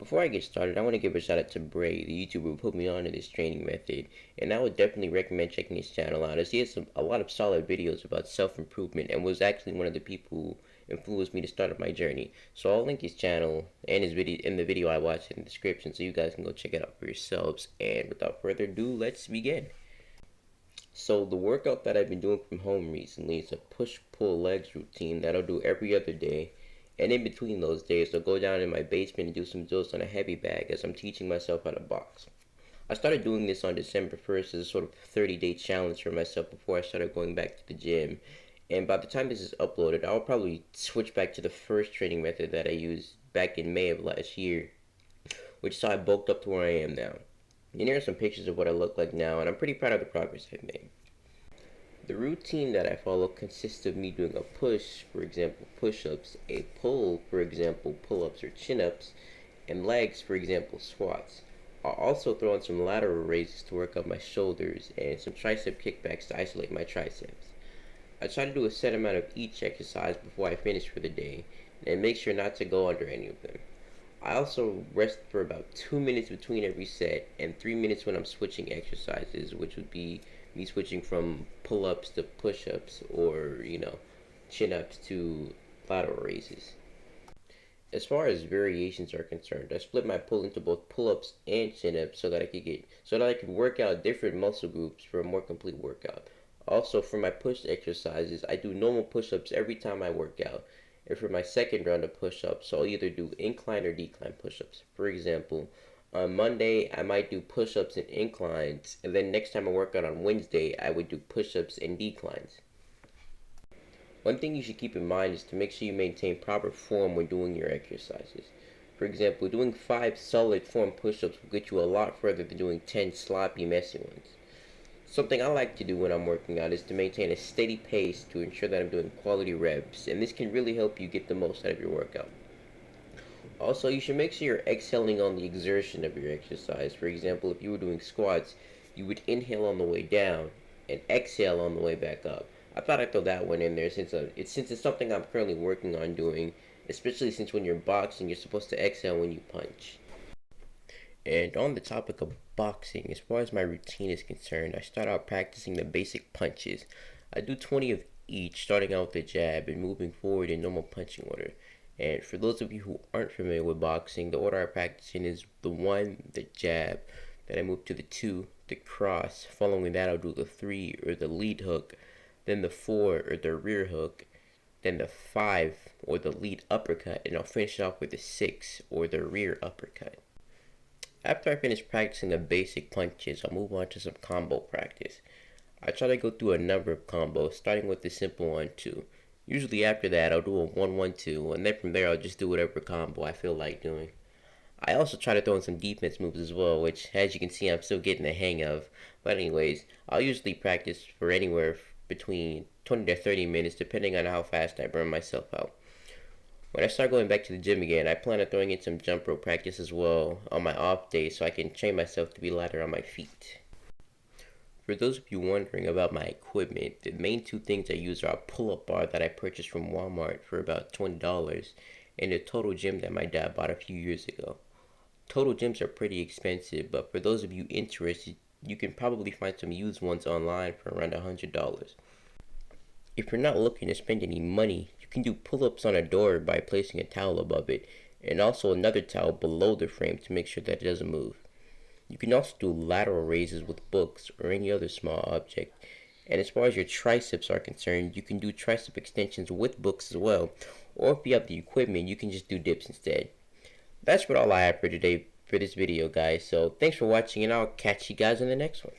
Before I get started, I want to give a shout out to Bray, the YouTuber who put me on to this training method, and I would definitely recommend checking his channel out as he has a lot of solid videos about self-improvement and was actually one of the people who influenced me to start up my journey. So I'll link his channel and his video in the video I watched in the description so you guys can go check it out for yourselves. And without further ado, let's begin. So the workout that I've been doing from home recently is a push-pull legs routine that I'll do every other day. And in between those days, I'll go down in my basement and do some drills on a heavy bag as I'm teaching myself how to box. I started doing this on December 1st as a sort of 30-day challenge for myself before I started going back to the gym. And by the time this is uploaded, I'll probably switch back to the first training method that I used back in May of last year, which is how I bulked up to where I am now. And here are some pictures of what I look like now, and I'm pretty proud of the progress I've made. The routine that I follow consists of me doing a push, for example push-ups, a pull, for example pull-ups or chin-ups, and legs, for example squats. I'll also throw in some lateral raises to work up my shoulders and some tricep kickbacks to isolate my triceps. I try to do a set amount of each exercise before I finish for the day and make sure not to go under any of them. I also rest for about 2 minutes between every set and 3 minutes when I'm switching exercises, which would be me switching from pull-ups to push-ups or, chin-ups to lateral raises. As far as variations are concerned, I split my pull into both pull-ups and chin-ups so that I can work out different muscle groups for a more complete workout. Also, for my push exercises, I do normal push-ups every time I work out. And for my second round of push-ups, I'll either do incline or decline push-ups. For example, on Monday, I might do push-ups and inclines, and then next time I work out on Wednesday, I would do push-ups and declines. One thing you should keep in mind is to make sure you maintain proper form when doing your exercises. For example, doing 5 solid form push-ups will get you a lot further than doing 10 sloppy, messy ones. Something I like to do when I'm working out is to maintain a steady pace to ensure that I'm doing quality reps, and this can really help you get the most out of your workout. Also, you should make sure you're exhaling on the exertion of your exercise. For example, if you were doing squats, you would inhale on the way down and exhale on the way back up. I thought I'd throw that one in there since it's something I'm currently working on doing, especially since when you're boxing, you're supposed to exhale when you punch. And on the topic of boxing, as far as my routine is concerned, I start out practicing the basic punches. I do 20 of each, starting out with the jab and moving forward in normal punching order. And for those of you who aren't familiar with boxing, the order I practice in is the 1, the jab, then I move to the 2, the cross. Following that, I'll do the 3 or the lead hook, then the 4 or the rear hook, then the 5 or the lead uppercut, and I'll finish off with the 6 or the rear uppercut. After I finish practicing the basic punches, I'll move on to some combo practice. I try to go through a number of combos, starting with the simple 1-2. Usually after that, I'll do a 1-1-2, and then from there I'll just do whatever combo I feel like doing. I also try to throw in some defense moves as well, which as you can see I'm still getting the hang of. But anyways, I'll usually practice for anywhere between 20 to 30 minutes depending on how fast I burn myself out. When I start going back to the gym again, I plan on throwing in some jump rope practice as well on my off days so I can train myself to be lighter on my feet. For those of you wondering about my equipment, the main 2 things I use are a pull-up bar that I purchased from Walmart for about $20 and a Total Gym that my dad bought a few years ago. Total Gyms are pretty expensive, but for those of you interested, you can probably find some used ones online for around $100. If you're not looking to spend any money, you can do pull-ups on a door by placing a towel above it, and also another towel below the frame to make sure that it doesn't move. You can also do lateral raises with books or any other small object. And as far as your triceps are concerned, you can do tricep extensions with books as well, or if you have the equipment, you can just do dips instead. That's all I have for today for this video, guys, so thanks for watching, and I'll catch you guys in the next one.